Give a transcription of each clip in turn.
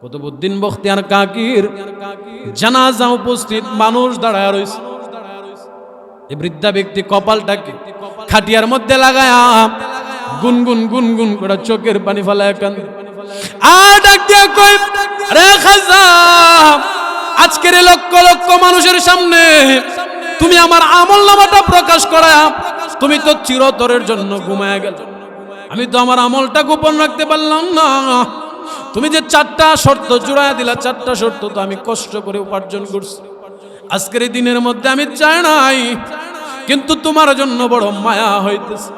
কুতুবউদ্দিন বখতিয়ার কাকির জানাজা উপস্থিত মানুষ দাঁড়ায় রয়েছে। এই বৃদ্ধা ব্যক্তি কপালটাকে খাটিয়ার মধ্যে লাগায়া গুনগুন গুনগুন করে চোখের পানি ফেলায় কান্দে। আর ডাক দিয়া কই, আরে খাজা, আজকের এই লক্ষ লক্ষ মানুষের সামনে তুমি আমার আমলনামাটা প্রকাশ করা, তুমি তো চিরতরের জন্য ঘুমায় গেল। আমি তো আমার আমলটা গোপন রাখতে পারলাম না। তুমি যে 4টা শর্ত জুড়ায় দিলা, 4টা শর্ত তো আমি কষ্ট করে উপার্জন করছি। আজকের এই দিনের মধ্যে আমি চাই নাই, কিন্তু তোমার জন্য বড় মায়া হইতেছে।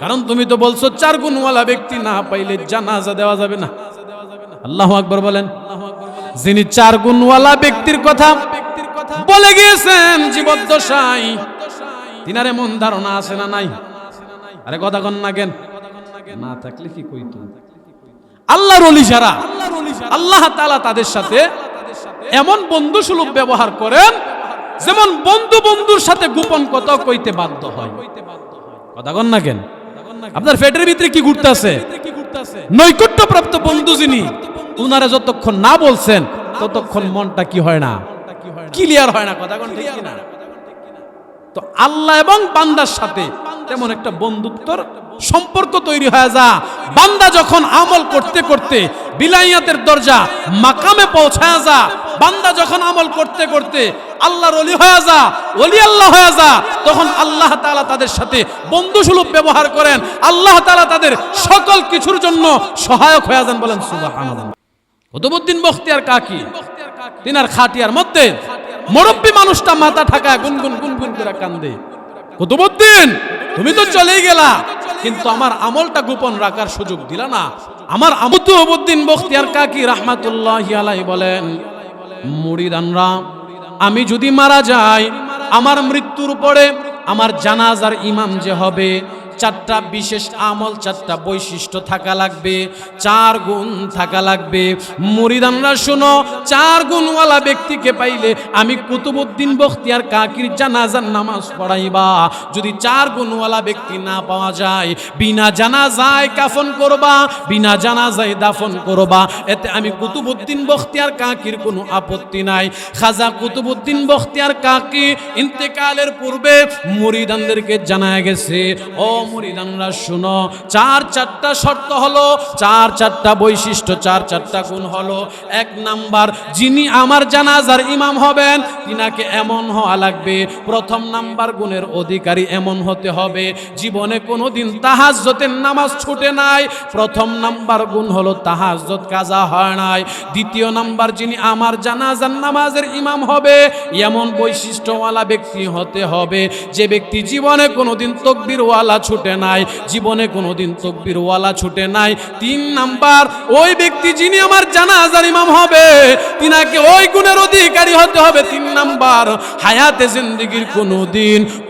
কারণ তুমি তো বলছো 4 গুণওয়ালা ব্যক্তি না পাইলে জানাজা দেওয়া যাবে না। আল্লাহু আকবার বলেন। যিনি 4 গুণওয়ালা ব্যক্তির কথা বলে গিয়েছেন জীবদ্দশায়, তিনার এমন ধারণা আছে না নাই? আরে কথা কন না কেন? না থাকলে কি কইতো? আল্লাহর ওলি যারা, আল্লাহ তাআলা তাদের সাথে এমন বন্ধুসুলভ ব্যবহার করেন, যেমন বন্ধু বন্ধুর সাথে গোপন কথা কইতে বাধ্য হয়। কথা কন না কেন? আপনার পেটের ভিতরে কি ঘুরতেছে? নৈকট্যপ্রাপ্ত বন্ধু যিনি, উনারা যতক্ষণ না বলছেন ততক্ষণ মনটা কি হয় না, ক্লিয়ার হয় না। কথা কন ঠিক না? তো আল্লাহ এবং বান্দার সাথে তেমন একটা বন্ধুত্বর সম্পর্ক তৈরি হয়ে যা, বান্দা যখন আমল করতে করতে বিলাইয়াতের দরজা মাকামে পৌঁছায় যা, বান্দা যখন আমল করতে করতে আল্লাহর ওলি হয়ে যা, ওলি আল্লাহ হয়ে যা, তখন আল্লাহ তাআলা তাদের সাথে বন্ধুসুলভ ব্যবহার করেন। আল্লাহ তাআলা তাদের সকল কিছুর জন্য সহায়ক হয়ে যান। বলেন সুবহানাল্লাহ। কুতুবউদ্দিন বখতিয়ার কাকি তিনার খাটিয়ার মধ্যে মুরব্বী মানুষটা মাথা ঠাকায় গুনগুন গুনগুন করে কান্দে। কুতুবউদ্দিন, তুমি তো চলেই গেলা, কিন্তু আমার আমলটা গোপন রাখার সুযোগ দিলা না। আমার কুতুবউদ্দিন বখতিয়ার কাকি রাহমাতুল্লাহি আলাইহি বলেন, মুরিদানরা, আমি যদি মারা যাই, আমার মৃত্যুর পরে আমার জানাজার ইমাম যে হবে, 4টা বিশেষ আমল, 4টা বৈশিষ্ট্য থাকা লাগবে, 4 গুণ থাকা লাগবে। মুরিদানরা শোনো, 4 গুণওয়ালা ব্যক্তিকে পাইলে আমি কুতুবউদ্দিন বখতিয়ার কাকির জানাজার নামাজ পড়াইবা। যদি 4 গুণওয়ালা ব্যক্তি না পাওয়া যায়, বিনা জানাজায় কাফন করবা, বিনা জানাজায় দাফন করবা। এতে আমি কুতুবউদ্দিন বখতিয়ার কাকির কোনো আপত্তি নাই। খাজা কুতুবউদ্দিন বখতিয়ার কাকি ইন্তেকালের পূর্বে মুরিদানদেরকে জানায় গেছে, ও মুরিদানরা শুনো, 4টা শর্ত হলো, 4টা বৈশিষ্ট্য, 4টা গুণ হলো। 1 নাম্বার, যিনি আমার জানাজার ইমাম হবেন তিনাকে এমন হওয়া লাগবে, 1ম নাম্বার গুণের অধিকারী এমন হতে হবে, জীবনে কোনোদিন তাহাজ্জুদের নামাজ ছুটে নাই। 1ম নাম্বার গুণ হলো তাহাজ্জুদ কাজা হয় নাই। 2য় নাম্বার, যিনি আমার জানাজার নামাজের ইমাম হবে এমন বৈশিষ্ট্যওয়ালা ব্যক্তি হতে হবে, যে ব্যক্তি জীবনে কোনোদিন তাকবীরওয়ালা ছুটে নাই, জীবনে কোনোদিন তাকবীরওয়ালা ছুটে নাই। 3 নাম্বার, ওই ব্যক্তি যিনি আমার জানাজার ইমাম হবে তিনাকে ওই গুণের অধিকারী হতে হবে। 3 নাম্বার, হায়াতে জিন্দেগীর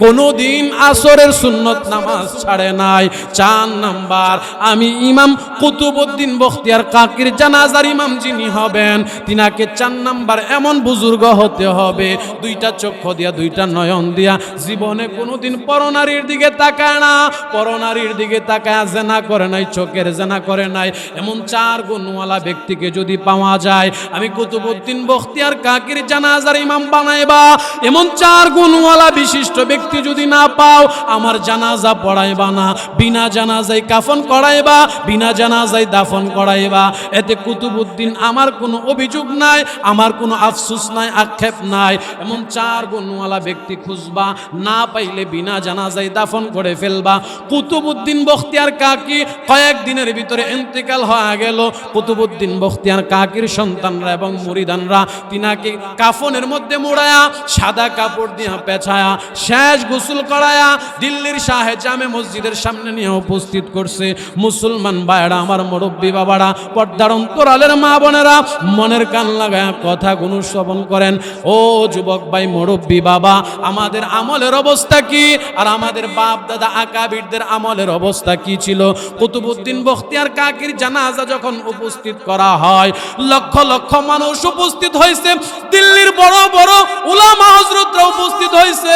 কোনোদিন আসরের সুন্নত নামাজ ছাড়ে নাই। 4 নাম্বার, আমি ইমাম কুতুবউদ্দিন বখতিয়ার কাকির জানাজার ইমাম যিনি হবেন তিনাকে 4 নাম্বার এমন বুজুর্গ হতে হবে, 2টা চক্ষু দিয়া, 2টা নয়ন দিয়া জীবনে কোনোদিন পরনারীর দিকে তাকায় না, পরনারীর দিকে তাকায় জেনা করে নাই, চোখের জেনা করে নাই। এমন 4 গুণওয়ালা ব্যক্তিকে যদি পাওয়া যায়, আমি কুতুবউদ্দিন বখতিয়ার কাকির জানাজার ইমাম বানাইবা। এমন 4 গুণওয়ালা বিশিষ্ট ব্যক্তি যদি না পাও, আমার জানাজা পড়াইবা না, বিনা জানাজায় কাফন করাইবা, বিনা জানাজায় দাফন করাইবা। এতে কুতুবউদ্দিন আমার কোনো অভিযোগ নাই, আমার কোনো আফসোস নাই, আক্ষেপ নাই। এমন 4 গুণওয়ালা ব্যক্তি খুঁজবা, না পাইলে বিনা জানাজায় দাফন করে ফেলবা। কুতুবউদ্দিন বখতিয়ার কাকি কয়েকদিনের ভিতরে ইন্তেকাল হয়ে গেল। কুতুবউদ্দিন বখতিয়ার কাকির সন্তানরা এবং মুরিদানরা তিনাকে কাফনের মধ্যে মুড়ায়া, সাদা কাপড় দিয়া পেঁচায়া, শেষ গোসল করায়া দিল্লির শাহে জামে মসজিদের সামনে নিয়ে উপস্থিত করছে। মুসলমান ভাইরা, আমার মুরব্বী বাবারা, পর্দার অন্তরালের মা বোনেরা, মনের কান লাগায়া কথাগুলো শ্রবণ করেন। ও যুবক ভাই, মুরব্বী বাবা, আমাদের আমলের অবস্থা কি? আর আমাদের বাপ দাদা আকাবির সাহাবীদের আমলের অবস্থা কি ছিল। কুতুবউদ্দিন বখতিয়ার কাকির জানাজা যখন উপস্থিত করা হয়, লক্ষ লক্ষ মানুষ উপস্থিত হয়েছে, দিল্লির বড় বড় উলামা হযরতরা উপস্থিত হয়েছে,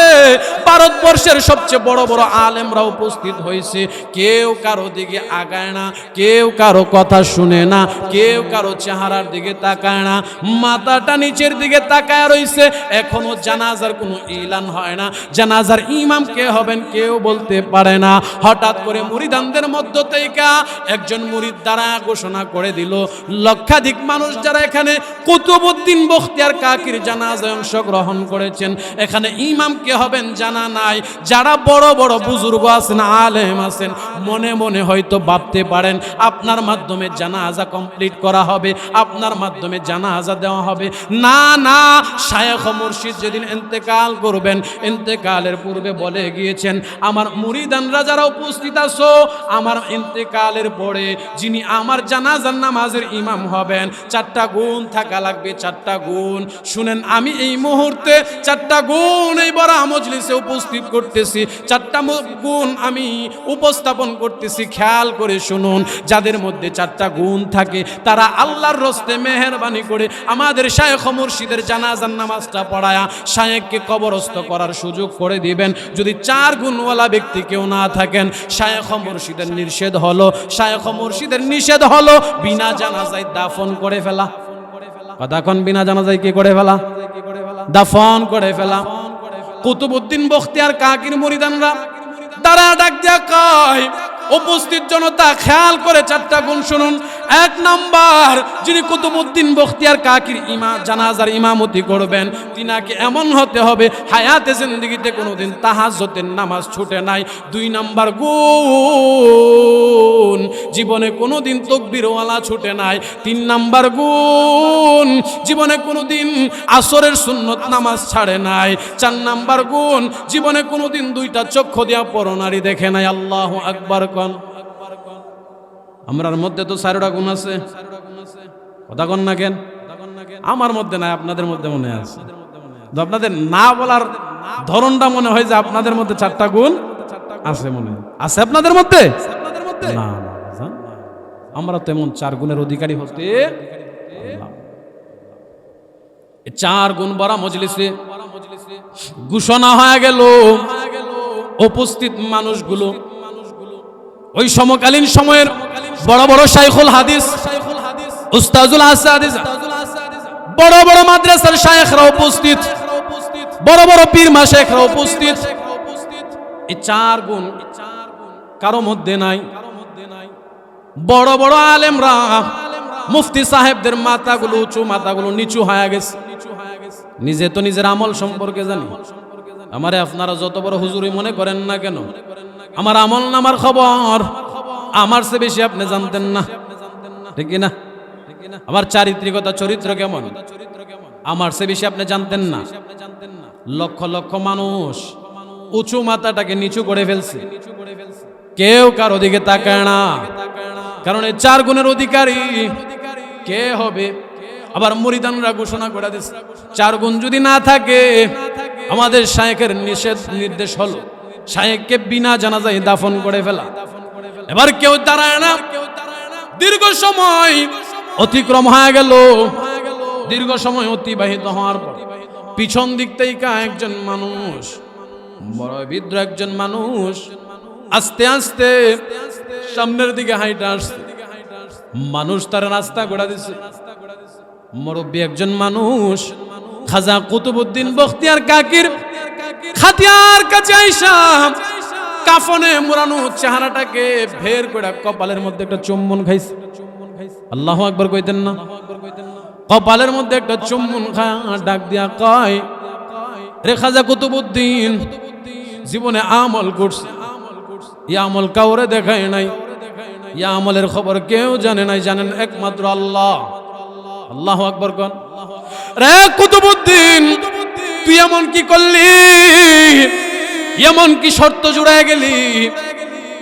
ভারতবর্ষের সবচেয়ে বড় বড় আলেমরা উপস্থিত হয়েছে। কেউ কারো দিকে আগায় না, কেউ কারো কথা শুনে না, কেউ কারো চেহারার দিকে তাকায় না, মাথাটা নিচের দিকে তাকায় রইছে। এখনো জানাজার কোনো ইলান হয় না, জানাজার ইমাম কে হবেন কেউ বলতে পারে না। হঠাৎ করে মুরিদানদের মধ্য থেকে একজন মুরিদ দ্বারা ঘোষণা করে দিল, লক্ষাধিক মানুষ যারা এখানে কুতুবউদ্দিন বখতিয়ার কাকির জানাজায় অংশগ্রহণ করেছেন, এখানে ইমাম কে হবেন জানা নাই। যারা বড় বড় বুজুর্গ আছেন, আলেম আছেন, মনে মনে হয়তো ভাবতে পারেন আপনার মাধ্যমে জানাজা কমপ্লিট করা হবে, আপনার মাধ্যমে জানাজা দেওয়া হবে। না না, শায়েখ মুর্শিদ যেদিন ইন্তেকাল করবেন, ইন্তেকালের পূর্বে বলে গিয়েছেন, আমার মুরিদানরা যারা উপস্থিত আছো, আমার ইন্তেকালের পরে যিনি আমার জানাজার নামাজের ইমাম হবেন, 4টা গুণ থাকা লাগবে, 4টা গুণ। শুনেন, আমি এই মুহূর্তে 4টা গুণ এই বড় মজলিসে উপস্থিত করতেছি, 4টা গুণ আমি উপস্থাপন করতেছি। খেয়াল করে শুনুন, যাদের মধ্যে 4টা গুণ থাকে তারা আল্লাহর রস্তে মেহেরবানি করে আমাদের শায়েখ মুর্শিদের জানাজার নামাজটা পড়ায়া শায়েখকে কবরস্থ করার সুযোগ করে দিবেন। যদি 4 গুণওয়ালা ব্যক্তি কেউ না থাকেন, শায়েখ মুর্শিদের নিষেধ হলো, শায়েখ মুর্শিদের নিষেধ হলো বিনা জানাজায় দাফন করে ফেলা। কতক্ষণ বিনা জানাজায় কি করে ফেলা? দাফন করে ফেলা। কুতুবউদ্দিন বখতিয়ার কাকির মুরিদানরা তারা ডাক দিয়া কয়, উপস্থিত জনতা খেয়াল করে 4টা গুণ শুনুন। 1 নাম্বার, যিনি কুতুবউদ্দিন বখতিয়ার কাকির জানাজার ইমামতি করবেন, তিনাকে এমন হতে হবে হায়াতে জিন্দেগিতে কোনোদিন তাহাজ্জুদের নামাজ ছুটে নাই। 2 নাম্বার গুণ, জীবনে কোনোদিন তাকবীরওয়ালা ছুটে নাই। 3 নাম্বার গুণ, জীবনে কোনোদিন আসরের সুন্নত নামাজ ছাড়ে নাই। 4 নাম্বার গুণ, জীবনে কোনোদিন 2টা চক্ষু দিয়া পরনারী দেখে নাই। আল্লাহু আকবার। আমরার মধ্যে তো 4টা গুণ আছে, কথা কন না কেন? আমার মধ্যে নাই, আপনাদের মধ্যে মনে আছে। আপনাদের না বলার ধরনটা মনে হয় যে আপনাদের মধ্যে 4টা গুণ আছে, মনে আছে আপনাদের মধ্যে। না, আমরা তেমন 4 গুণের অধিকারী হতে। 4 গুণ বড় মজলিসে ঘোষণা হয়ে গেল। উপস্থিত মানুষগুলো ওই সমকালীন সময়ের বড় বড় শাইখুল হাদিস, উস্তাজুল হাদিস, বড় বড় মাদ্রাসার শায়েখরা উপস্থিত, বড় বড় পীর মাশায়েখরা উপস্থিত। এই 4 গুণ কারো মধ্যে নাই। বড় বড় আলেমরা, মুফতি সাহেবদের মাথাগুলো উঁচু, মাথাগুলো নিচু হয়ে গেছে। নিজে তো নিজের আমল সম্পর্কে জানি। আমারে আপনারা যত বড় হুজুরই মনে করেন না কেন, আমার আমল নামার খবর আমার চেয়ে বেশি আপনি জানতেন না, ঠিক না? আমার চারিত্রিকতা, চরিত্র কেমন আমার চেয়ে বেশি আপনি জানতেন না। লক্ষ লক্ষ মানুষ উঁচু মাথাটাকে নিচু করে ফেলছে, কেউ কারো দিকে তাকায় না। কারণ এই 4 গুণের অধিকারী কে হবে? আবার মুরিদানরা ঘোষণা করে দিচ্ছে, 4 গুণ যদি না থাকে, আমাদের শায়েখের নির্দেশ হলো শায়েখকে বিনা জানাজায় দাফন করে ফেলা। এবার কেউ দাঁড়ায় না। দীর্ঘ সময় অতিক্রম হয়ে গেল। দীর্ঘ সময় অতিবাহিত হওয়ার পর পিছন দিক থেকে একজন মানুষ, বড় বৃদ্ধ একজন মানুষ, আস্তে আস্তে সামনের দিকে হাইটা আসছে। মানুষ তার রাস্তা ঘোরা দিচ্ছে। মুরব্বী একজন মানুষ খাজা কুতুবউদ্দিন বখতিয়ার কাকির খাতিয়ার কাছে আইসা কাফনে মোড়ানো চেহারাটাকে ভের করে কপালের মধ্যে একটা চুম্বন খাইছে। আল্লাহু আকবার কইতেন না? কপালের মধ্যে একটা চুম্বন খায় ডাক দিয়া কয়, রে খাজা কুতুবউদ্দিন, জীবনে আমল করছে, এই আমল কাউরে দেখায় নাই, এই আমলের খবর কেউ জানে নাই, জানেন একমাত্র আল্লাহ। আল্লাহু আকবার কোন? রে কুতুবউদ্দিন, তুই এমন কি করলি, এমন কি শর্ত জুড়ায় গেলি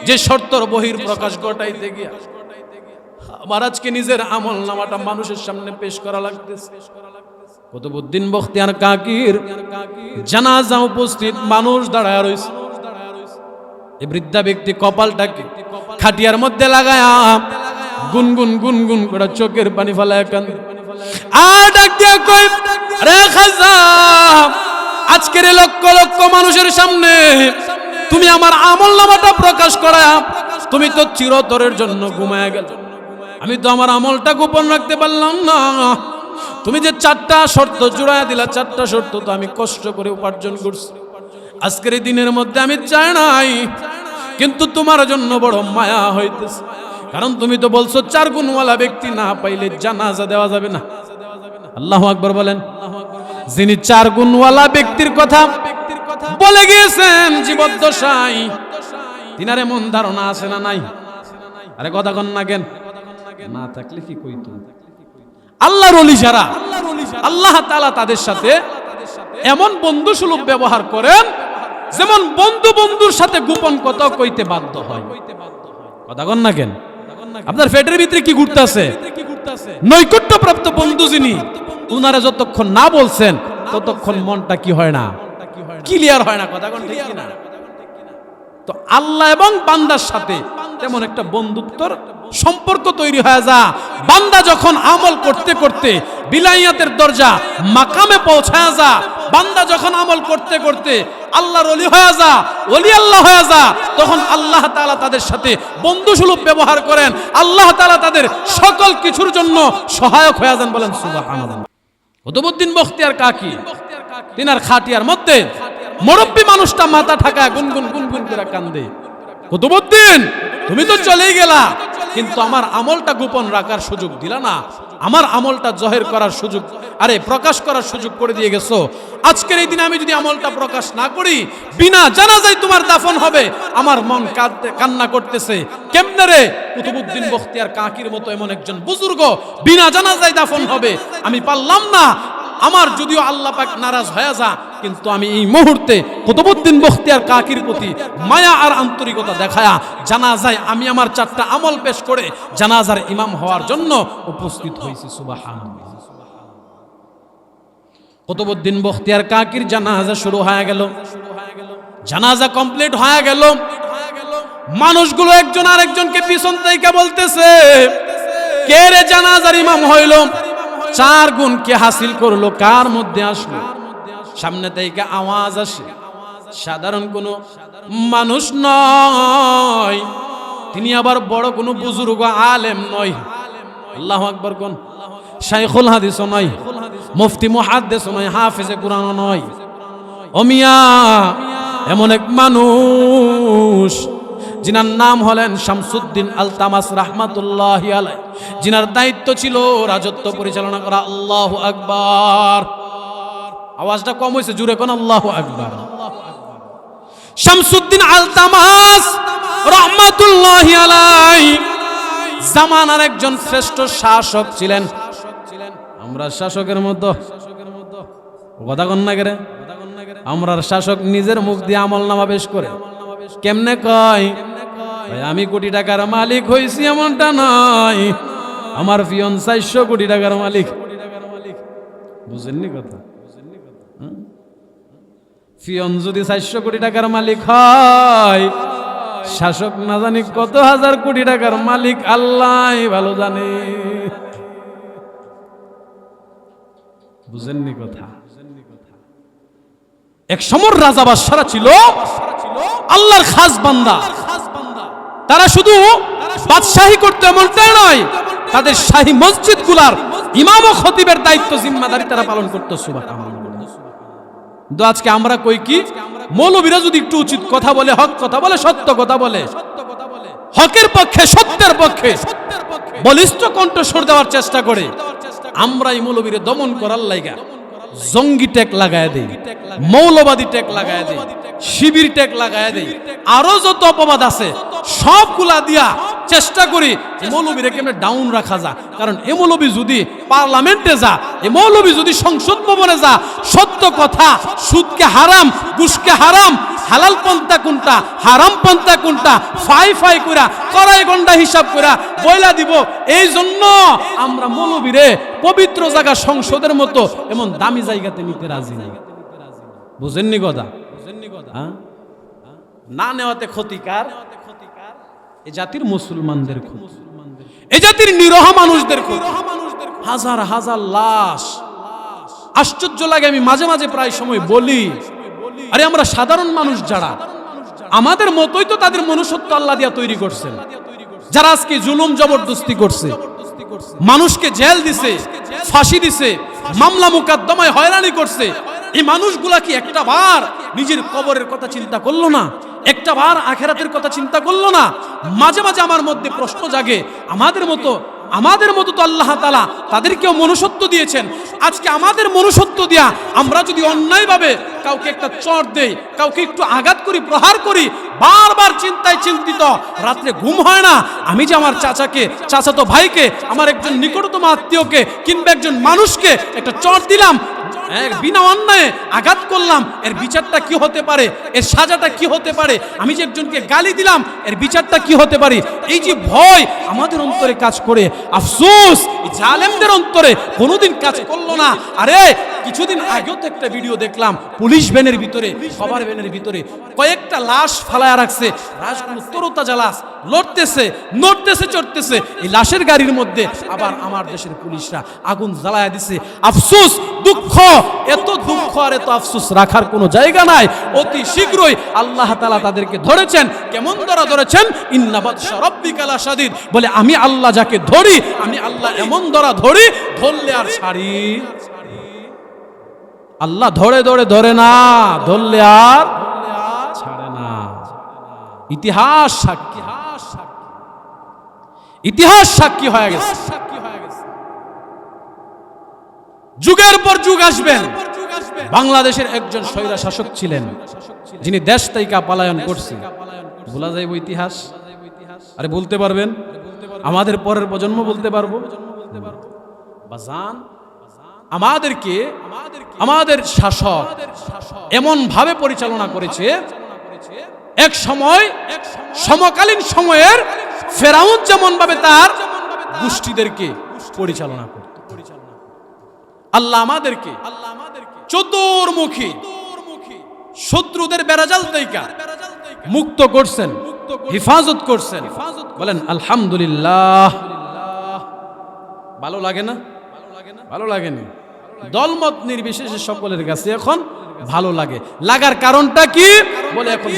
যে শর্তর বহির প্রকাশ ঘটাইতে গিয়া আমার আজকে নিজের আমল নামাটা মানুষের সামনে পেশ করা লাগতেছে। কুতুবউদ্দিন বখতিয়ার কাকির জানাজা উপস্থিত মানুষ দাঁড়ায় রয়েছে। এই বৃদ্ধা ব্যক্তি কপালটাকে খাটিয়ার মধ্যে লাগায়া গুনগুন গুনগুন করে চোখের পানি ফেলায় কান্দে। আর ডাক দিয়া কয়, রে খাজা, আজকের লক্ষ লক্ষ মানুষের সামনে তুমি আমার আমলনামাটা প্রকাশ করা, তুমি তো চিরতরের জন্য ঘুমায় গেল। আমি তো আমার আমলটা গোপন রাখতে পারলাম না। তুমি যে 4টা শর্ত জুড়ায় দিলা, 4টা শর্ত তো আমি কষ্ট করে উপার্জন করছি। আজকের এই দিনের মধ্যে আমি চাই নাই, কিন্তু তোমার জন্য বড় মায়া হইতেছে। কারণ তুমি তো বলছো 4 গুণওয়ালা ব্যক্তি না পাইলে জানাজা দেওয়া যাবে না। আল্লাহু আকবার বলেন। যিনি 4 গুণওয়ালা ব্যক্তির কথা বলে গিয়েছেন জীবদ্দশায়, তিনার এমন ধারণা আছে না নাই? আরে কথা কন না কেন? না থাকলে কি কইতো? আল্লাহর ওলি যারা, আল্লাহ তাআলা তাদের সাথে এমন বন্ধুসুলভ ব্যবহার করেন, যেমন বন্ধু বন্ধুর সাথে গোপন কথা কইতে বাধ্য হয়। কথা কন না কেন? আপনার পেটের ভিতরে কি ঘুরতেছে? নৈকট্যপ্রাপ্ত বন্ধু যিনি, উনারা যতক্ষণ না বলছেন ততক্ষণ মনটা কি হয় না, ক্লিয়ার হয় না। কথা কন ঠিক না? তো আল্লাহ এবং বান্দার সাথে তেমন একটা বন্ধুত্বর সম্পর্ক তৈরি হয়ে যা, বান্দা যখন আমল করতে করতে বিলাইয়াতের দরজা মাকামে পৌঁছায় যা, বান্দা যখন আমল করতে করতে আল্লাহর ওলি হয়ে যা, ওলি আল্লাহ হয়ে যা, তখন আল্লাহ তাআলা তাদের সাথে বন্ধুসুলভ ব্যবহার করেন। আল্লাহ তাআলা তাদের সকল কিছুর জন্য সহায়ক হয়ে যান। বলেন সুবহানাল্লাহ। কুতুবউদ্দিন বখতিয়ার কাকি, তিনার খাটিয়ার মধ্যে মুরব্বী মানুষটা মাথা ঠাকায় গুনগুন গুনগুন করে কান্দে। কুতুবউদ্দিন, তুমি তো চলেই গেলা, কিন্তু আমার আমলটা গোপন রাখার সুযোগ দিলা না, আমার আমলটা জহির করার সুযোগ, আরে প্রকাশ করার সুযোগ করে দিয়ে গেছো। আজকের এই দিনে আমি যদি আমলটা প্রকাশ না করি, বিনা জানাজায় তোমার দাফন হবে। আমার মন কান্না করতেছে, কেমনে রে কুতুবউদ্দিন বখতিয়ার কাকির মতো এমন একজন বুজুর্গ বিনা জানাজায় দাফন হবে, আমি পারলাম না। আমার যদিও আল্লাহ পাক নারাজ হয়ে যা, কিন্তু আমি এই মুহূর্তে কুতুবউদ্দিন বখতিয়ার কাকির প্রতি মায়া আর আন্তরিকতা দেখায়া জানাজায় আমি আমার 4টা আমল পেশ করে জানাজার ইমাম হওয়ার জন্য উপস্থিত হয়েছি। সুবহানাল্লাহ। কুতুবউদ্দিন বখতিয়ার কাকির জানাজা শুরু হয়ে গেল, জানাজা কমপ্লিট হয়ে গেল। মানুষগুলো একজন আরেকজনকে পিছন থেকে বলতেছে, কে রে জানাজার ইমাম হইল? 4 গুণ কে হাসিল করলো, কার মধ্যে আসলো? সামনে থেকে আওয়াজ আসে, সাধারণ কোনো মানুষ নয়, তিনি আবার বড় কোনো বুজুর্গ আলেম নয়। আল্লাহু আকবার কোন? শাইখুল হাদিসও নয়, মুফতি মুহাদ্দিসও নয়, হাফেজে কুরআনও নয়। ও মিয়া, এমন এক মানুষ যিনার নাম হলেন শামসুদ্দিন আলতামাস রাহমাতুল্লাহি আলাইহি, যিনার দায়িত্ব ছিল রাজত্ব পরিচালনা করা। আল্লাহু আকবার। আওয়াজটা কম হয়েছে, জুড়ে কোন আল্লাহু আকবার। শামসুদ্দিন আলতামাস রাহমাতুল্লাহি আলাইহি জামানার একজন শ্রেষ্ঠ শাসক ছিলেন। আমরা শাসকের মতো কথা কন না করে, আমরা শাসক নিজের মুখ দিয়ে আমলনামা পেশ করে। কেমনে কয়? আমি কোটি টাকার মালিক হইছি এমনটা নয়, আমার পিয়ন 400 কোটি টাকার মালিক। বুঝেননি কথা? পিয়ন যদি 400 কোটি টাকার মালিক হয়, শাসক না জানি কত হাজার কোটি টাকার মালিক, আল্লাহ ভালো জানে। বুঝেননি কথা? এক সমর রাজা বাদশারা ছিল আল্লাহর খাস বান্দা। তারা শুধু বাদশাহী করতে এমনটাই নয়, তাদের শাহী মসজিদ গুলার ইমাম ও খতিবের দায়িত্ব জিম্মাদারি তারা পালন করতো। সুবহানাল্লাহ। কিন্তু আজকে আমরা কই কি, মৌলবীরা যদি একটু উচিত কথা বলে, হক কথা বলে, সত্য কথা বলে, হকের পক্ষে সত্যের পক্ষে বলিষ্ঠ কণ্ঠস্বর দেওয়ার চেষ্টা করে, আমরা এই মৌলবীরে দমন করার লাইগা জঙ্গি ট্যাগ লাগায় দেই, মৌলবাদী ট্যাগ লাগায় দেই, শিবির ট্যাগ লাগায় দেই, আরো যত অপবাদ আছে সবগুলা দিয়া চেষ্টা করি এই মৌলবীরে কেমনে ডাউন রাখা যা। কারণ এ মৌলবী যদি পার্লামেন্টে যা, এ মৌলবী যদি সংসদ ভবনে যা, সত্য কথা, সুদকে হারাম, ঘুষকে হারাম, হালাল পন্থা কোনটা, হারাম পন্থা কোনটা, ফাই ফাই কইরা কড়াই গন্ডা হিসাব কইরা বইলা দিব। এই জন্য আমরা মৌলবীরে পবিত্র জায়গা সংসদের মতো এমন দামি জায়গাতে নিতে রাজি নাই। বুঝেননি কথা? না নেওয়াতে ক্ষতিকার এ জাতির মুসলমানদের ক্ষতি, এ জাতির নিরহ মানুষদের ক্ষতি। হাজার হাজার লাশ। আশ্চর্য লাগে, আমি মাঝে মাঝে প্রায় সময় বলি, আরে আমরা সাধারণ মানুষ যারা, আমাদের মতোই তো তাদের মনুষ্যত্ব আল্লাহ দিয়া তৈরি করছেন, যারা আজকে জুলুম জবরদস্তি করছে, মানুষকে জেল দিছে, ফাঁসি দিছে, মামলা মুকদ্দমায় হয়রানি করছে। এই মানুষগুলা কি একটা বার নিজের কবরের কথা চিন্তা করলো না? একটা বার আখিরাতের কথা চিন্তা করলো না? মাঝে মাঝে আমার মধ্যে প্রশ্ন জাগে, আমাদের মতো তো আল্লাহ তাআলা তাদেরকেও মনুষ্যত্ব দিয়েছেন। আজকে আমাদের মনুষ্যত্ব দিয়া আমরা যদি অন্যায়ভাবে কাউকে একটা চড় দেই, কাউকে একটু আঘাত করি, প্রহার করি, বারবার চিন্তায় চিন্তিত, রাত্রে ঘুম হয় না। আমি যে আমার চাচাকে, চাচাতো ভাইকে, আমার একজন নিকটতম আত্মীয়কে কিংবা একজন মানুষকে একটা চড় দিলাম, বিনা অন্যায়ে আঘাত করলাম, এর বিচারটা কি হতে পারে, এর সাজাটা কি হতে পারে? আমি যে একজনকে গালি দিলাম, এর বিচারটা কি হতে পারে? এই যে ভয় আমাদের অন্তরে কাজ করে, আফসোস জালেমদের অন্তরে কোনোদিন কাজ করলো না। আরে কিছুদিন আগেও তো একটা ভিডিও দেখলাম, পুলিশ ভ্যানের ভিতরে, কভার ভ্যানের ভিতরে কয়েকটা লাশ ফালায়া রাখছে, লাশগুলো তরতাজা লাশ, লড়তেছে, নড়তেছে, চড়তেছে। এই লাশের গাড়ির মধ্যে আবার আমার দেশের পুলিশরা আগুন জ্বালায়া দিছে। আফসোস, দুঃখ, এত দুঃখ আর এত আফসোস রাখার কোনো জায়গা নাই। অতি শীঘ্রই আল্লাহ তাআলা তাদেরকে ধরেছেন। কেমন ধরেছেন? ইন্না বাতশা রাব্বিকা লাশাদীদ, বলে আমি আল্লাহ যাকে ধরি, আমি আল্লাহ এমন ধরি, ধরলে আর ছাড়ি। আল্লাহ ধরে না, ধরলে আর ছাড়ে না। ইতিহাস সাক্ষী, ইতিহাস সাক্ষী হয়ে গেছে। যুগের পর যুগ আসবেন, বাংলাদেশের একজন স্বৈরা শাসক ছিলেন, যিনি দেশ থেকে পলায়ন করছে। ভোলা যাইব ইতিহাস? আরে বলতে পারবেন? আমাদের পরের প্রজন্ম বলতে পারবো? বাজান, আমাদেরকে আমাদের শাসক এমন ভাবে পরিচালনা করেছে, এক সময় সমকালীন সময়ের ফেরাউন যেমন ভাবে তার গোষ্ঠীদেরকে পরিচালনা করত, আল্লাহ আমাদেরকে চতুর্মুখী শত্রুদের বেড়াজাল থেকে মুক্ত করছেন, হেফাজত করছেন। বলেন আলহামদুলিল্লাহ। ভালো লাগে না? ভালো লাগেনি? দলমত নির্বিশেষে সকলের কাছে এখন ভালো লাগে। লাগার কারণটা কি? বলে এখন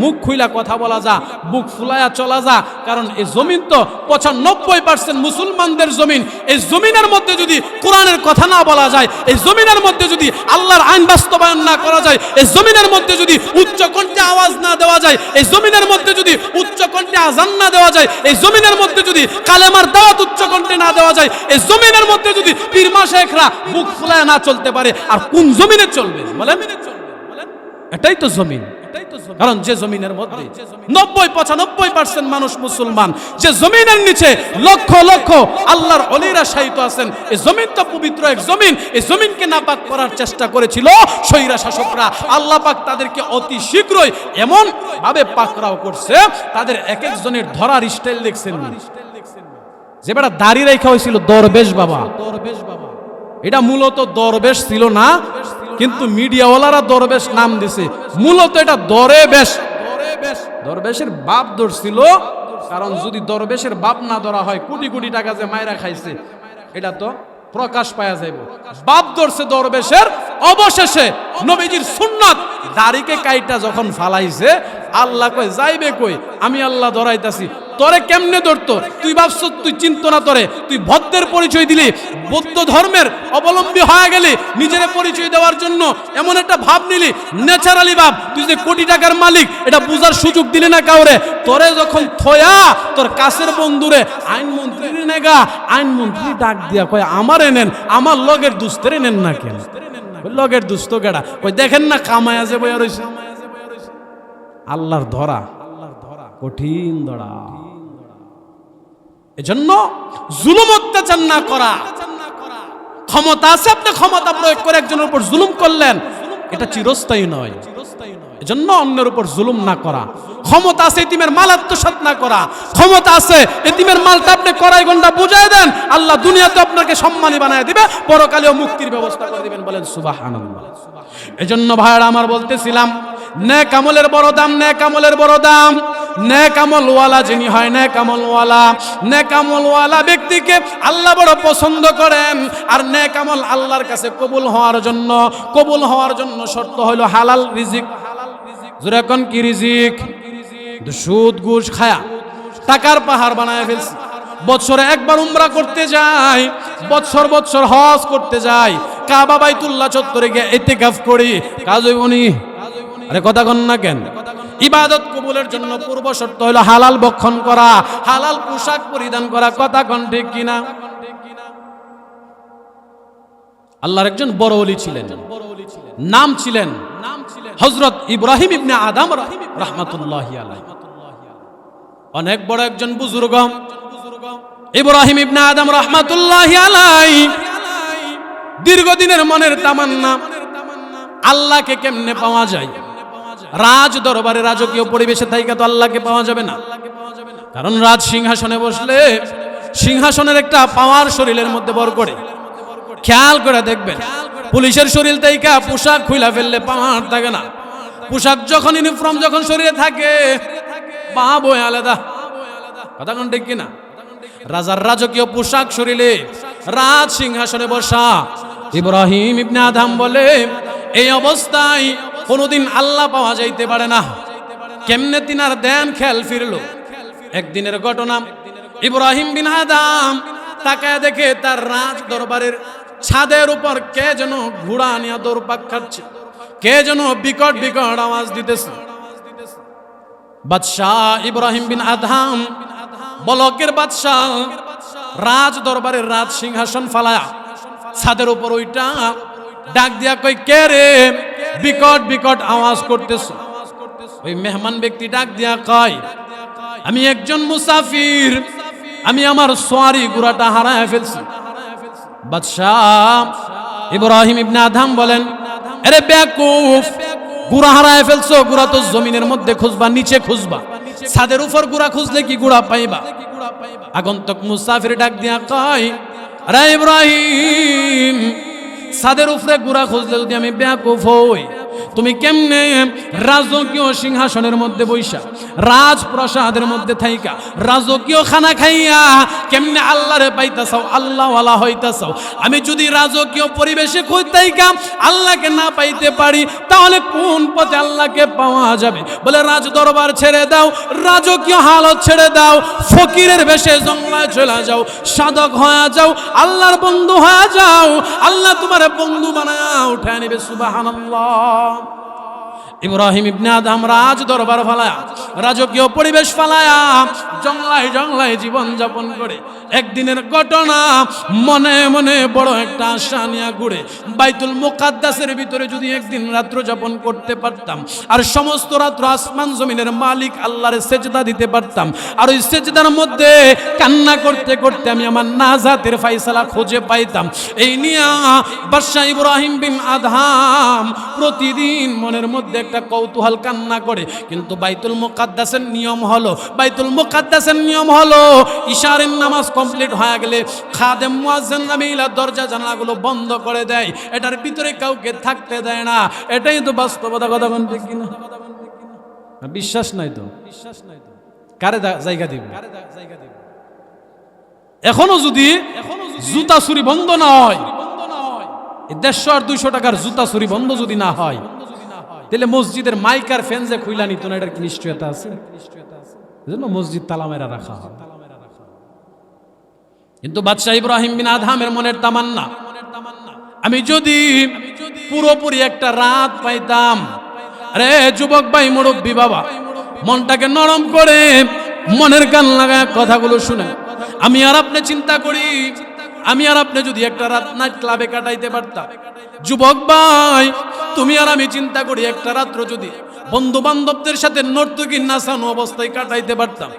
মুখ খুইলা কথা বলা যা, বুক ফুলায়া চলা যা। কারণ এই জমিন তো 95% মুসলমানদের জমিন। এই জমিনের মধ্যে যদি কোরআনের কথা না বলা যায়, এই জমিনের মধ্যে যদি আল্লাহর আইন বাস্তবায়ন না করা যায়, এই জমিনের মধ্যে যদি উচ্চ কণ্ঠে আওয়াজ না দেওয়া যায়, এই জমিনের মধ্যে যদি উচ্চ কণ্ঠে আজান না দেওয়া যায়, এই জমিনের মধ্যে যদি কালেমার দাওয়াত উচ্চ কণ্ঠে না দেওয়া যায়, এই জমিনের মধ্যে যদি পীর মাশায়েখরা বুক ফুলায়া না চলতে পারে, আর কোন জমিনে চলবে বলেন? এটাই তো জমিন। কারণ যে জমিনের মধ্যে 90-95% মানুষ মুসলমান, যে জমিনের নিচে লক্ষ লক্ষ আল্লাহর ওলিরা শায়িত আছেন, এই জমিন তো পবিত্র এক জমিন। এই জমিনকে নাপাক করার চেষ্টা করেছিল স্বৈরা শাসকরা। আল্লাহ পাক তাদেরকে অতি শীঘ্রই এমন ভাবে পাকড়াও করছে, তাদের এক একজনের ধরার স্টাইল দেখছেন। যে বেটা দাড়ি রেখা হয়েছিল দরবেশ বাবা, এটা মূলত দরবেশ ছিল না, কিন্তু মিডিয়াওয়ালারা দরবেশ নাম দিছে। মূলত এটা দরবেশ। দরবেশের বাপ ধরছিল, কারণ যদি দরবেশের বাপ না ধরা হয়, কোটি কোটি টাকা যে মায়েরা খাইছে এটা তো প্রকাশ পাওয়া যাইব। বাপ ধরছে দরবেশের। অবশেষে নবীজির সুন্নাত দাড়িকে কাইটা যখন ফালাইছে, আল্লাহ কই যাইবে কই, আমি আল্লাহ ধরাইতাছি। তোরে কেমনে ধরতো? তুই ভাবছ তুই চিন্ত না, তুই ভদ্রের পরিচয় দিলি, বৌদ্ধ ধর্মের অবলম্বী হয়ে গেলি, নিজের পরিচয় দেওয়ার জন্য এমন একটা ভাব নিলি, ন্যাচারালি ভাব তুই যে কোটি টাকার মালিক, এটা বুঝার সুযোগ দিলি না কাউরে। তোরে যখন থয়া তোর কাছের বন্ধুরে আইনমন্ত্রী নেগা, আইনমন্ত্রী ডাক দিয়া কয় আমার এনেন, আমার লগের দুস্তেরে নেন না কেন? লগের দুস্ত কেডা? কই দেখেন না কামায়া যে বইয়া রইছে। আল্লাহর ধরা কঠিন ধরা। এজন্য জুলুম অত্যাচার না করা। ক্ষমতা আছে, আপনি ক্ষমতা প্রয়োগ করে একজনের উপর জুলুম করলেন, এটা চিরস্থায়ী নয়। এজন্য অন্যের উপর জুলুম না করা। ক্ষমতা আছে এতিমের মাল আত্মসাৎ না করা। ক্ষমতা আছে এতিমের মালটা আপনি কড়াই গন্ডা বুঝাই দেন, আল্লাহ দুনিয়াতে আপনাকে সম্মানী বানায় দিবে, পরকালেও মুক্তির ব্যবস্থা করে দিবেন। বলেন সুবহানাল্লাহ। এজন্য ভাইরা আমার বলতেছিলাম নেক আমলের বড় দাম, নেক আমলের বড় দাম। নেক আমলওয়ালা যিনি হয়, নেক আমলওয়ালা ব্যক্তিকে আল্লাহ বড় পছন্দ করেন। আর নেক আমল আল্লাহর কাছে কবুল হওয়ার জন্য শর্ত হলো হালাল রিজিক। জোরে কোন কি রিজিক? সুদ ঘুষ খায়া টাকার পাহাড় বানায় ফেলছি। বছরে একবার উমরা করতে যাই, বছর হজ করতে যাই, কাবা বাইতুল্লাহ চত্বরে গিয়ে ইতিকাফ করি, কাজ হইবনি? আরে কথা কন না কেন? ইবাদত কবুলের জন্য পূর্ব শর্ত হলো হালাল ভক্ষণ করা, হালাল পোশাক পরিধান করা। কথা কন ঠিক কিনা? আল্লাহর একজন বড় ওলি ছিলেন, নাম ছিলেন হযরত ইব্রাহিম ইবনে আদম রাহমাতুল্লাহি আলাইহি। অনেক বড় একজন বুজুর্গ ইব্রাহিম ইবনে আদম রাহমাতুল্লাহি আলাইহি। দীর্ঘদিনের মনের তামান্না আল্লাহকে কেমনে পাওয়া যায়। রাজ দরবারে রাজকীয় পরিবেশে থাইকা তো আল্লাহকে পাওয়া যাবে না, কারণ রাজ সিংহাসনে বসলে সিংহাসনের একটা পাওয়ার শরীরের মধ্যে ভর করে। খেয়াল করে দেখবেন, পুলিশের শরীর থেকে পোশাক খুইলা ফেললে পাওয়ার থাকে না। পোশাক যখন ইউনিফর্ম যখন শরীরে থাকে পাবো আলাদা। কথা কোন ঠিক কিনা? রাজার রাজকীয় পোশাক শরীরে, রাজ সিংহাসনে বসা ইব্রাহিম ইবনে আদম বলে এই অবস্থায় কোনোদিন আল্লাহ পাওয়া যাইতে পারে না। কেমনে তিনার দেন খেয়াল ফিরলো। একদিনের ঘটনা, ইব্রাহিম বিন আদম তাকায় দেখে তার রাজ দরবারের ছাদের উপর কে যেন ঘোড়া নিয়ে দৌড়পাক খাচ্ছে, কে যেন বিকট বিকট আওয়াজ দিতেছে। বাদশাহ ইব্রাহিম বিন আদম, বলকের বাদশাহ, রাজ দরবারের রাজ সিংহাসন ফালায়া ছাদের উপর ওইটা ডাক দিয়া কই, কে রে বিকট বিকট আওয়াজ করতেছ? ওই মেহমান ব্যক্তি ডাক দিয়া কয়, আমি একজন মুসাফির, আমি আমার সোয়ারি ঘোড়াটা হারায় ফেলছি। বাদশাহ ইব্রাহিম ইবনে আদম বলেন, আরে বেয়াকুফ, ঘোড়া হারায় ফেলছো, ঘোড়া তো জমিনের মধ্যে খুঁজবা, নিচে খুঁজবা, ছাদের উপর ঘোড়া খুঁজলে কি ঘোড়া পাইবা? আগন্তুক মুসাফির ডাক দিয়া কয়, আরে ইব্রাহিম, ছাদের উপরে ঘোড়া খুঁজলে যদি আমি বেয়াকুফ হই, তুমি কেমনে রাজকীয় সিংহাসনের মধ্যে বৈশা, রাজপ্রাসাদের মধ্যে থাইকা, রাজকীয় খানা খাইয়া কেমনে আল্লাহরে পাইতাছাও, আল্লাহ ওয়ালা হইতাছাও? আমি যদি রাজকীয় পরিবেশে খুঁজতাইকা আল্লাহকে না পাইতে পারি, তাহলে কোন পথে আল্লাহকে পাওয়া যাবে? বলে রাজ দরবার ছেড়ে দাও, রাজকীয় হালত ছেড়ে দাও, ফকিরের বেশে জঙ্গলায় চলে যাও, সাধক হয়ে যাও, আল্লাহর বন্ধু হয়ে যাও, আল্লাহ তোমার বন্ধু বানায়া উঠায় নিবে। সুবহানাল্লাহ। ইব্রাহিম ইবনে আদম রাজ দরবার ফালায়া, রাজকীয় পরিবেশ ফালায়া জঙ্গলায় জঙ্গলায় জীবন যাপন করে। একদিনের ঘটনা, মনে মনে বড় একটা আশা নিয়ে ঘুরে বাইতুল মুকাদ্দাসের ভিতরে যদি একদিন রাত্র যাপন করতে পারতাম, আর সমস্ত রাত্র আসমান জমিনের মালিক আল্লাহর সেজদা দিতে পারতাম, আর ওই সেজদার মধ্যে কান্না করতে করতে আমি আমার নাজাতের ফায়সালা খুঁজে পাইতাম, এই নিয়া বাদশা ইব্রাহিম বিন আদম প্রতিদিন মনের মধ্যে একটা কৌতূহল কান্না করে। কিন্তু বাইতুল মুকাদ্দাসের নিয়ম হলো ইশারের নামাজ কমপ্লিট হয়ে গেলে খাদেম মুয়াজ্জিনরা মিলা দরজা জানালাগুলো বন্ধ করে দেয়, এটার ভিতরে কাউকে থাকতে দেয় না। এটাই তো বাস্তবতা। কথা বলতে কিনা? বিশ্বাস নাই তো কারে জায়গা দিবে? এখনো যদি জুতা চুরি বন্ধ না হয়, 150 আর 200 টাকার জুতা চুরি বন্ধ যদি না হয়, তাহলে মসজিদের মাইক আর ফ্যান যে খুইলা নিত না, এটার কি নিশ্চয়তা আছে? এজন্য মসজিদ তালা মেরা রাখা হয়। কিন্তু বাদশা ইব্রাহিম বিন আদমের মনের তামান্না, আমি যদি পুরোপুরি একটা রাত পাইতাম। আরে যুবক ভাই, মুরব্বী বাবা, মনটাকে নরম করে মনের কান লাগায় কথাগুলো শুনে আমি আর আপনি চিন্তা করি, আমি আর আপনি যদি একটা রাত নাইট ক্লাবে কাটাইতে পারতাম। যুবক ভাই, তুমি আর আমি চিন্তা করি একটা রাত্র যদি বন্ধু বান্ধবদের সাথে নর্তকী নাচানো অবস্থায় কাটাইতে পারতাম।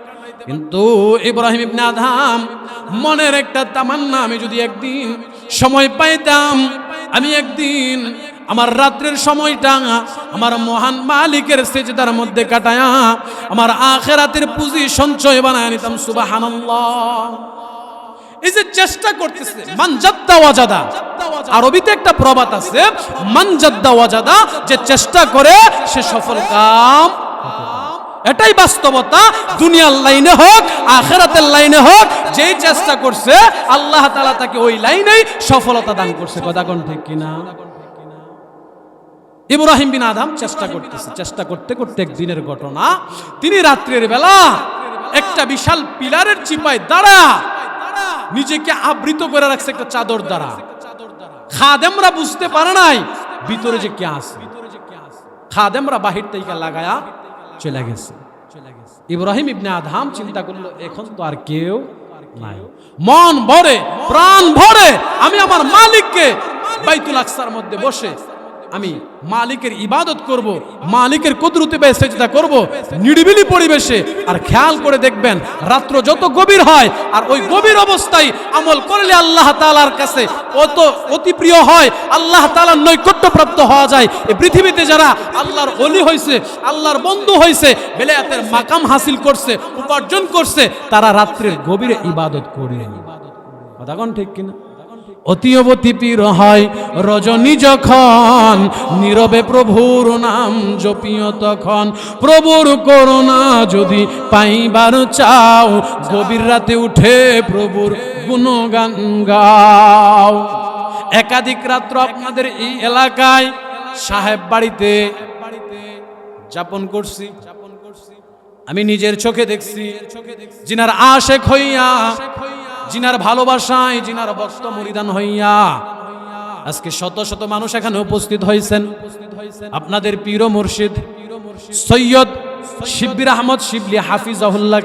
কিন্তু ইব্রাহিম ইবনে আদম মনের একটা তামান্না, আমি যদি একদিন সময় পাইতাম, আমি একদিন আমার রাত্রের সময়টা আমার মহান মালিকের সেজদার মধ্যে কাটায়া আমার আখিরাতের পুঁজি সঞ্চয় বানায় নিতাম। সুবহানাল্লাহ। এই যে চেষ্টা করতেছে, মান জাদ্দা ওয়াজাদা, আরবিতে একটা প্রবাদ আছে, মান জাদ্দা ওয়াজাদা, যে চেষ্টা করে সে সফল কাম। এটাই বাস্তবতা, দুনিয়ার লাইনে হোক আখিরাতের লাইনে হোক, যেই চেষ্টা করছে আল্লাহ তাআলা তাকে ওই লাইনেই সফলতা দান করছে। কথা কোন ঠিক কিনা? ইব্রাহিম বিন আদম চেষ্টা করতেছে, চেষ্টা করতে করতে একদিনের ঘটনা, তিনি রাত্রের বেলা একটা বিশাল পিলারের চিপায় দাঁড়া নিজেকে আবৃত করে রাখছে একটা চাদর দ্বারা। খাদেমরা বুঝতে পারে নাই ভিতরে যে কে আছে, খাদেমরা বাহির থেকে লাগায়া চলে গেছে। ইব্রাহিম ইবনে আদম চিন্তা করলো এখন তো আর কেউ নাই, মন ভরে প্রাণ ভরে আমি আমার মালিককে বাইতুল আকসার মধ্যে বসে আমি মালিকের ইবাদত করব, মালিকের কুদরতে বে সেজদা করব নিরিবিলি পরিবেশে। আর খেয়াল করে দেখবেন রাত্র যত গভীর হয় আর ওই গভীর অবস্থায় আমল করলে আল্লাহ তাআলার কাছে অতি প্রিয় হয়, আল্লাহ তাআলার নৈকট্যপ্রাপ্ত হওয়া যায়। এই পৃথিবীতে যারা আল্লাহর ওলি হয়েছে, আল্লাহর বন্ধু হয়েছে, বেলায়েতের মাকাম হাসিল করছে, উপার্জন করছে, তারা রাত্রের গভীরে ইবাদত করে। কথা কোন ঠিক কিনা? অতি অবতি পীর হয় রজনী যখন, নীরবে প্রভুর নাম জপিও তখন। প্রভুর করুণা যদি পাইবার চাও, গভীর রাতে উঠে প্রভুর গুণগান গাও। একাধিক রাত্র আপনাদের এই এলাকায় সাহেব বাড়িতে যাপন করছি, আমি নিজের চোখে দেখছি। জিনার আশেক হইয়া, জিনার ভালোবাসায়, জিনার ভক্ত মুরিদান হইয়া আজকে শত শত মানুষ এখানে উপস্থিত হয়েছেন। আপনাদের পীর ও মুর্শিদ সৈয়দ শিব্বির আহমদ শিবলি হাফিজাহুল্লাহ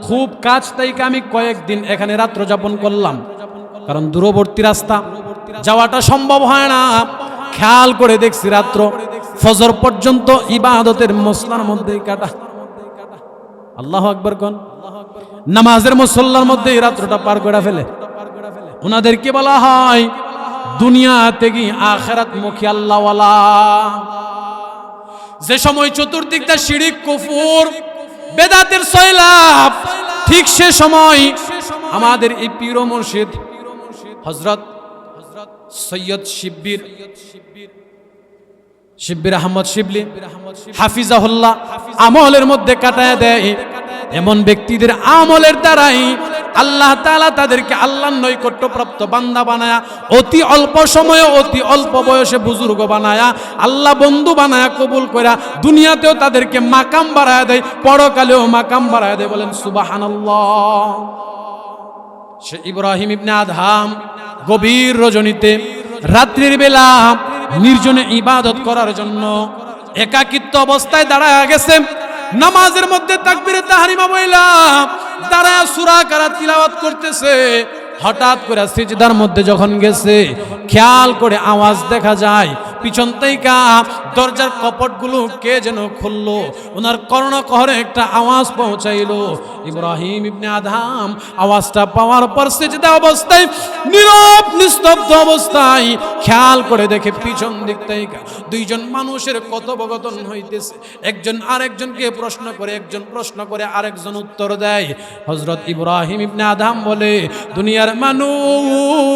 খুব কাছ থেকে আমি কয়েকদিন এখানে রাত্র যাপন করলাম, কারণ দূরবর্তী রাস্তা যাওয়াটা সম্ভব হয় না। খেয়াল করে দেখছি রাত্র ফজর পর্যন্ত ইবাদতের মসলার মধ্যেই কাটা। আল্লাহু আকবার কোন, নামাজের মুসল্লার মধ্যে এই রাত্রটা পার করে ফেলে। ওনাদেরকে বলা হয় দুনিয়া থেকে আখিরাত মুখী আল্লাহওয়ালা। যে সময় চতুর্দিকটা শিরিক কুফর বেদাতের সয়লাব, ঠিক সে সময় আমাদের এই পীর ও মুর্শিদ হযরত সৈয়দ শিব্বির আহমদ শিবলি হাফিজাহুল্লাহ আমলের মধ্যে কাটায় দেয়। এমন ব্যক্তিদের আমলের দ্বারাই আল্লাহ তাআলা তাদেরকে আল্লাহর নৈকট্যপ্রাপ্ত বান্দা বানায়া, অতি অল্প সময়ে অতি অল্প বয়সে বুজুর্গ বানায়া, আল্লাহ বন্ধু বানায়া কবুল করা, দুনিয়াতেও তাদেরকে মাকাম বাড়ায় দেয়, পরকালেও মাকাম বাড়ায় দেয়। বলেন সুবহানাল্লাহ। সে ইব্রাহিম ইবনে আদম গভীর রজনীতে রাত্রির বেলা নির্জনে ইবাদত করার জন্য একাকিত্ব অবস্থায় দাঁড়ায় গেছে। নামাজের মধ্যে তাকবীরে তাহরিমা বইলা দাঁড়ায় সূরা কারা তিলাওয়াত করতেছে। হঠাৎ করে সিজদার মধ্যে যখন গেছে, খেয়াল করে আওয়াজ দেখা যায় পিছন থেকে দরজার কপটগুলো কে যেন খুললো, ওনার কর্ণকহরে একটা আওয়াজ পৌঁছাইলো। ইব্রাহিম ইবনে আদম আওয়াজটা পাওয়ার পর সিজদা অবস্থায়, নীরব নিস্তব্ধ অবস্থায় খেয়াল করে দেখে পিছন দিক থেকে দুইজন মানুষের কথোপকথন হইতেছে। একজন আরেকজনকে প্রশ্ন করে, একজন প্রশ্ন করে আরেকজন উত্তর দেয়। হযরত ইব্রাহিম ইবনে আদম বলে, দুনিয়ার মানুষ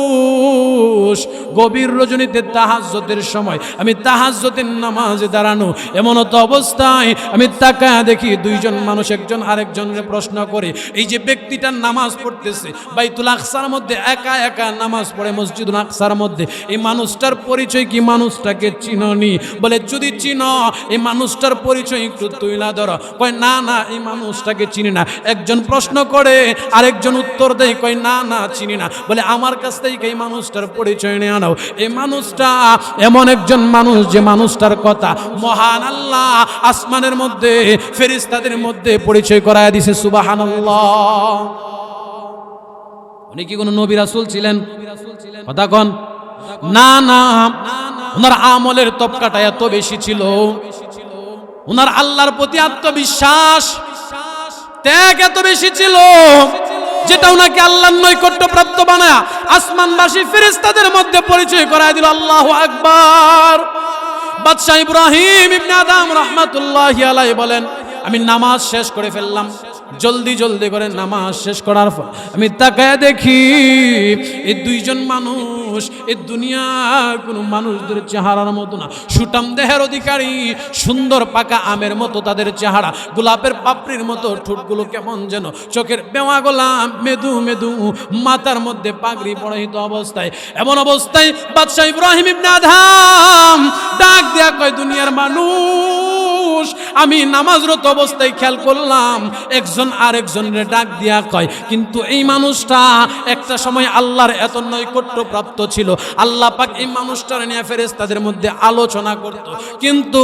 গভীর রজনীতে তাহাজ্জুদের সময় আমি তাহাজ্জুদের নামাজে দাঁড়ানো, এমন তো অবস্থায় আমি তাকায়া দেখি দুইজন মানুষ একজন আরেকজনের প্রশ্ন করে। এই যে ব্যক্তিটার নামাজ পড়তেছে বাইতুল আকসার মধ্যে, একা একা নামাজ পড়ে মসজিদুল আকসার মধ্যে, এই মানুষটার পরিচয় কি? মানুষটাকে চিননি? বলে যদি চিনো এই মানুষটার পরিচয় একটু তুইলা ধরো। কয় না না, এই মানুষটাকে চিনি না। একজন প্রশ্ন করে, আরেকজন উত্তর দেয়, কয় না না চিনি না। বলে আমার কাছ থেকে এই মানুষটার পরিচয় নিয়ে আনাও। এই মানুষটা এমন একজন মানুষ যে মানুষটার কথা মহান আল্লাহ আসমানের মধ্যে ফেরেশতাদের মধ্যে পরিচয় করায় দিয়েছে। সুবহানাল্লাহ। উনি কি কোন নবী রাসূল ছিলেন? কথা কোন না না, ওনার আমলের তবকাটা এত বেশি ছিল, ওনার আল্লাহর প্রতি আত্মবিশ্বাস ত্যাগ এত বেশি ছিল, যেটা ওনাকে আল্লাহর নৈকট্য প্রাপ্ত বানায় আসমানবাসী ফেরেশতাদের মধ্যে পরিচয় করায় দিল। আল্লাহু আকবার। বাদশাহ ইব্রাহিম ইবনে আদম রাহমাতুল্লাহি আলাইহি বলেন, আমি নামাজ শেষ করে ফেললাম, জলদি জলদি করে নামাজ শেষ করার পর আমি তাকায় দেখি এই দুইজন মানুষ এই দুনিয়ার কোনো মানুষদের চেহারার মতো না, সুঠাম দেহের অধিকারী, সুন্দর পাকা আমের মতো তাদের চেহারা, গোলাপের পাপড়ির মতো ঠোঁটগুলো কেমন যেন, চোখের বেওয়া গোলাপ মেদু মেদু, মাথার মধ্যে পাগড়ি পরিহিত অবস্থায়। এমন অবস্থায় বাদশাহ ইব্রাহিম ইবনে আদহাম ডাক দেয়া কয়, দুনিয়ার মানুষ, আমি নামাজরত অবস্থায় খেয়াল করলাম একজন আরেকজনের ডাক দিয়া কয়, কিন্তু এই মানুষটা একটা সময় আল্লাহর এত নৈকট্য প্রাপ্ত ছিল, আল্লাহ পাক এই মানুষটার নিয়ে ফেরেশতাদের মধ্যে আলোচনা করত, কিন্তু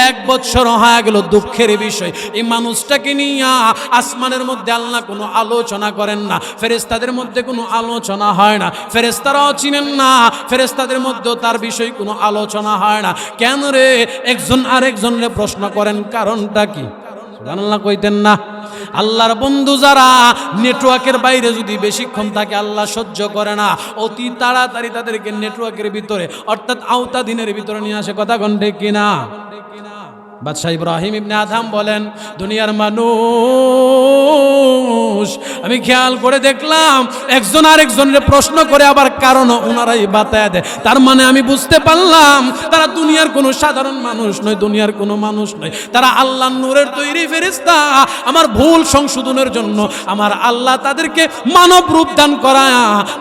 1 বছর হয়ে গেল। দুঃখের বিষয়, এই মানুষটাকে নিয়ে আসমানের মধ্যে আল্লাহ কোনো আলোচনা করেন না, ফেরেশতাদের মধ্যে কোনো আলোচনা হয় না, ফেরেশতারাও চিনেন না, ফেরেশতাদের মধ্যেও তার বিষয় কোনো আলোচনা হয় না। কেন রে? একজন আরেকজনের প্রশ্ন করেন, কারণটা কি? সুবহানাল্লাহ কইতেন না? আল্লাহর বন্ধু যারা নেটওয়ার্কের বাইরে যদি বেশিক্ষণ থাকে আল্লাহ সহ্য করে না, অতি তাড়াতাড়ি তাদেরকে নেটওয়ার্কের ভিতরে অর্থাৎ আওতা দিনের ভিতরে নিয়ে আসে। কথা কোন ঠিক কিনা? বাদশাহ ইব্রাহিম ইবনে আদহাম বলেন, দুনিয়ার মানুষ, আমি খেয়াল করে দেখলাম একজন আরেকজনের প্রশ্ন করে আবার কারণ ওনারাই বাতায় দেয়। তার মানে আমি বুঝতে পারলাম তারা দুনিয়ার কোনো সাধারণ মানুষ নয়, দুনিয়ার কোনো মানুষ নয়, তারা আল্লাহর নূরের তৈরি ফেরেশতা। আমার ভুল সংশোধনের জন্য আমার আল্লাহ তাদেরকে মানব রূপ দান করায়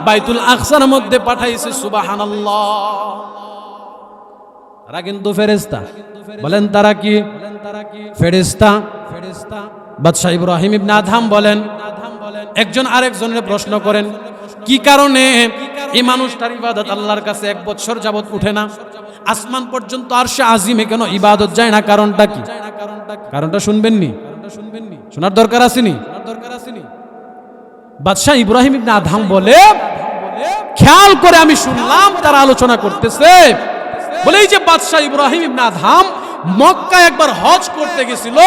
বাইতুল আকসার মধ্যে পাঠাইছে। সুবহানাল্লাহ। তারা কিন্তু ফেরেশতা। বলেন তারা কি? ফেরেশতা। বাদশাহ ইব্রাহিম ইবনে আদহাম বলেন, একজন আরেকজনের প্রশ্ন করেন, কি কারণে এই মানুষটার ইবাদত আল্লাহর কাছে 1 বছর যাবত উঠে না, আসমান পর্যন্ত আরশে আজিমে কেন ইবাদত যায় না? কারণটা কি? কারণটা শুনবেননি? শোনার দরকার আসেনি? বাদশাহ ইব্রাহিম ইবনে আদহাম বলে, খেয়াল করে আমি শুনলাম তারা আলোচনা করতেছে, বলে এই যে বাদশাহ ইব্রাহিম ইবনে আদহাম মক্কায় একবার হজ করতে গেছিল,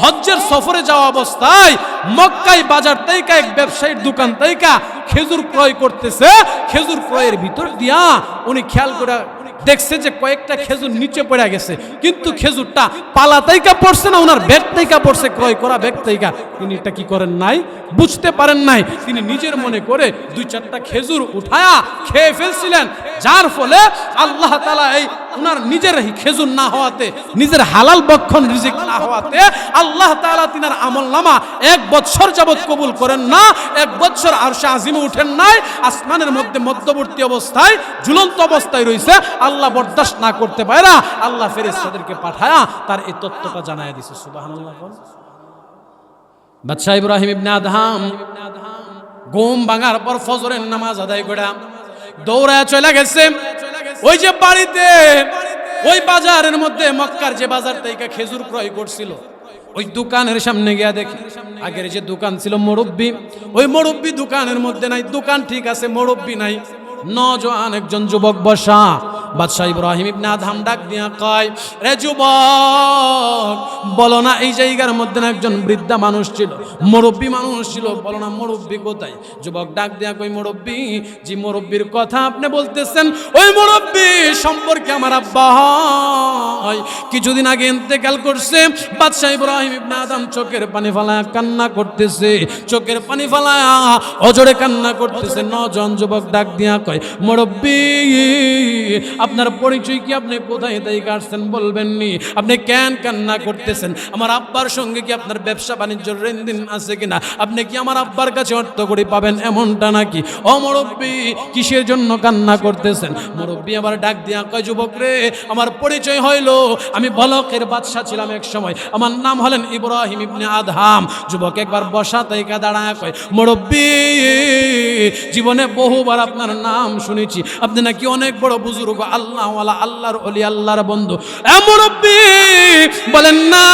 হজ্জের সফরে যাওয়া অবস্থায় মক্কায় বাজার থেকে এক ব্যবসায়ীর দোকান থেকে খেজুর ক্রয় করতেছে। খেজুর ক্রয়ের ভিতর দিয়া উনি খেয়াল করে দেখছে যে কয়েকটা খেজুর নিচে পড়ে গেছে, কিন্তু খেজুরটা পালা তাইকা পড়ছে না, ওনার ব্যাগ তাইকা পড়ছে, ক্রয় করা ব্যাগ তাইকা। তিনি এটা কি করেন নাই, বুঝতে পারেন নাই। তিনি নিজের মনে করে 2-4টা খেজুর উঠায়া খেয়ে ফেলছিলেন, যার ফলে আল্লাহ তাআলা এই ওনার নিজের খেজুর না হওয়াতে, নিজের হালাল বক্ষণ রিজিক না হওয়াতে আল্লাহ তাআলা তিনার আমলনামা 1 বছর যাবত কবুল করেন না, 1 বছর আরশে আজিমে উঠেন নাই, আসমানের মধ্যে মধ্যবর্তী অবস্থায় ঝুলন্ত অবস্থায় রয়েছে। আল্লাহ বরদাস্ত না করতে পারে না, আল্লাহ ফেরেশতাদেরকে পাঠায়া তার এই তত্ত্বটা জানায় দিয়েছে। সুবহানাল্লাহ। বাদশাহ ইব্রাহিম ইবনে আদহাম ঘুম ভাঙার পর ফজরের নামাজ আদায় করে দৌড়ায় চলে গেছে ওই যে বাড়িতে, ওই বাজারের মধ্যে, মক্কার যে বাজার থেকে খেজুর ক্রয় করছিল, ওই দোকানের সামনে গিয়া দেখি আগের যে দোকান ছিল মুরব্বি, ওই মুরব্বি দোকানের মধ্যে নাই। দোকান ঠিক আছে, মুরব্বি নাই। নওজোয়ান একজন যুবক বসা। বাদশাহ ইব্রাহিম ইবনে আদহাম ডাক দিয়া কয়, রে যুবক, বলো না এই জায়গার মধ্যে না একজন বৃদ্ধা মানুষ ছিল, মুরব্বি মানুষ ছিল, বলো না মুরব্বি কোথায়? যুবক ডাক দিয়া কই, মুরব্বি? জি, মুরব্বির কথা আপনি বলতেছেন, ওই মুরব্বি সম্পর্কে আমার আব্বা হয় কিছুদিন আগে ইন্তেকাল করছে। বাদশাহ ইব্রাহিম ইবনে আদহাম চোখের পানি ফেলায়া কান্না করতেছে, চোখের পানি ফেলায়া অজরে কান্না করতেছে। নওজোয়ান যুবক ডাক দিয়া কয়, মুরব্বি, আপনার পরিচয় কি? আপনি কোথায় থেকে আসছেন বলবেননি? আপনি কেন কান্না করতেছেন? আমার আব্বার সঙ্গে কি আপনার ব্যবসা বাণিজ্যের লেনদেন আছে কিনা? আপনি কি আমার আব্বার কাছে অর্থ করি পাবেন এমনটা নাকি? ও মুরব্বি, কিসের জন্য কান্না করতেছেন? মুরব্বি আবার ডাক দিয়া কয়, যুবক রে, আমার পরিচয় হইল আমি বলকের বাদশা ছিলাম এক সময়, আমার নাম হলেন ইব্রাহিম ইবনে আদহাম। যুবক একবার বসা থেকে দাঁড়ায় কয়, মুরব্বি, জীবনে বহুবার আপনার নাম শুনেছি, আপনি নাকি অনেক বড় বুজুর্গ, আল্লাহওয়ালা, আল্লাহর ওলি, আল্লাহর বন্ধু। মুরব্বি বলেন না,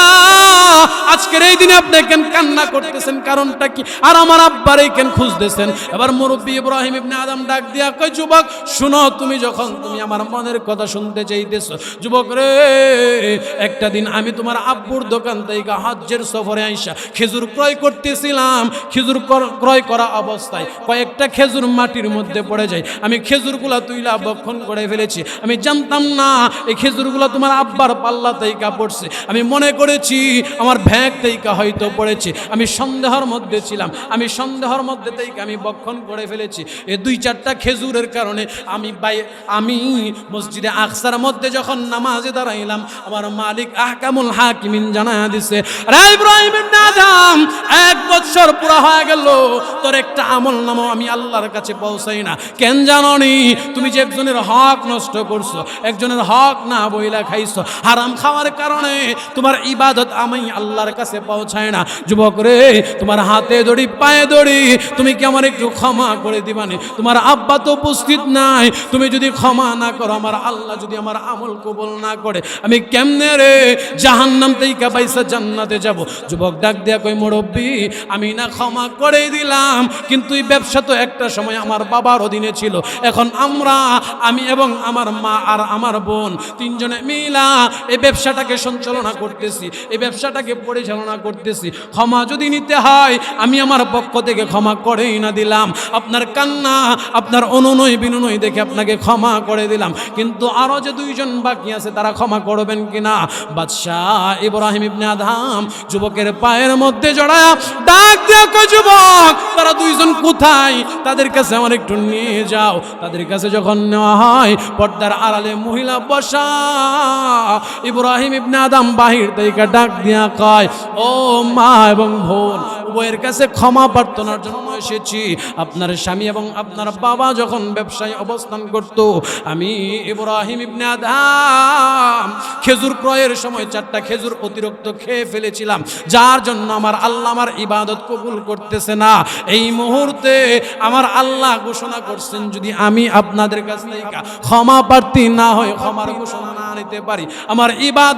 আজকের এই দিনে আপনি কেন কান্না করতেছেন? কারণটা কি? আর আমার আব্বারে কেন খুঁজতেছেন? এবার মুরব্বি ইব্রাহিম ইবনে আদহাম ডাক দিয়া কয়, যুবক শুনো, তুমি আমার মনের কথা শুনতে চাইতেছো, যুবক রে, একটা দিন আমি তোমার আব্বুর দোকান থেকে হজ্জের সফরে আইসা খেজুর ক্রয় করতেছিলাম। খেজুর ক্রয় করা অবস্থায় কয়েকটা খেজুর মাটির মধ্যে পড়ে যায়, আমি খেজুরগুলা তুইলা বক্ষণ করে ফেলেছি। আমি জানতাম না এই খেজুরগুলো তোমার আব্বার পাল্লা থেকে পড়ছে। আমি মনে করেছি আমার ভ্যাগ থেকে হয়তো পড়েছে। আমি সন্দেহের মধ্যে ছিলাম, আমি সন্দেহের মধ্যে থেকে আমি বক্ষণ করে ফেলেছি। এই 2-4টা খেজুরের কারণে আমি মসজিদে আকসার মধ্যে যখন নামাজে দাঁড়াইলাম, আমার মালিক আহকামুল হাকিমিন জানায়া দিছে, রে ইব্রাহিম ইবনে আদম, 1 বছর পুরা হয়ে গেল, তোর একটা আমল নামও আমি আল্লাহর কাছে পৌঁছাই না। কেন জানোনি? তুমি যে একজনের হক নষ্ট করছো, একজনের হক না বইলা খাইছো, হারাম খাওয়ার কারণে তোমার ইবাদত আমি আল্লাহর কাছে পৌঁছায় না। যুবক রে, তোমার হাতে দড়ি পায়ে দড়ি, তুমি কি আমার একটু ক্ষমা করে দিবানি? তোমার আব্বা তো উপস্থিত নাই, তুমি যদি ক্ষমা না করো, আমার আল্লাহ যদি আমার আমল কবুল না করে, আমি কেমনে রে জাহান্নাম থেকে বাইসা জান্নাতে যাব? যুবক ডাক দিয়া কই, মুরব্বি আমি না ক্ষমা করে দিলাম, কিন্তু এই ব্যবসা তো একটা সময় আমার বাবার অধীনে ছিল। এখন আমি এবং আমার মা আর আমার বোন 3 জনে মিলা এই ব্যবসাটাকে সঞ্চালনা করতেছি, এই ব্যবসাটাকে পরিচালনা করতেছি। ক্ষমা যদি নিতে হয়, আমি আমার পক্ষ থেকে ক্ষমা করেই না দিলাম। আপনার কান্না, আপনার অনুনয় বিনয় দেখে আপনাকে ক্ষমা করে দিলাম, কিন্তু আরো যে 2 জন বাকি আছে, তারা ক্ষমা করবেন কিনা? বাদশাহ ইব্রাহিম ইবনে আদম যুবকের পায়ের মধ্যে জড়ায়া ডাক দিয়া কই, যুবক তারা 2 জন কোথায়? তাদের কাছে আমার একটু নিয়ে যাও। তাদের কাছে যখন নেওয়া হয়, পর্দার আড়ালে মহিলা বসা। ইব্রাহিম ইবনে আদম বাহির থেকে ডাক দিয়া কয়, ও মা এবং বোন, উভয়ের কাছে ক্ষমা প্রার্থনার জন্য এসেছি। আপনার স্বামী এবং আপনার বাবা যখন ব্যবসায় অবস্থান করত, আমি ইব্রাহিম ইবনে আদম খেজুর ক্রয়ের সময় 4টা খেজুর অতিরিক্ত খেয়ে ফেলেছিলাম, যার জন্য আমার আল্লাহ আমার ইবাদত কবুল করতেছে না। এই মুহূর্তে আমার আল্লাহ ঘোষণা করছেন, যদি আমি আপনাদের কাছ থেকে ক্ষমা প্রার্থী না হয়ে ক্ষমার ঘোষণা না নিতে পারি, আমার ইবাদত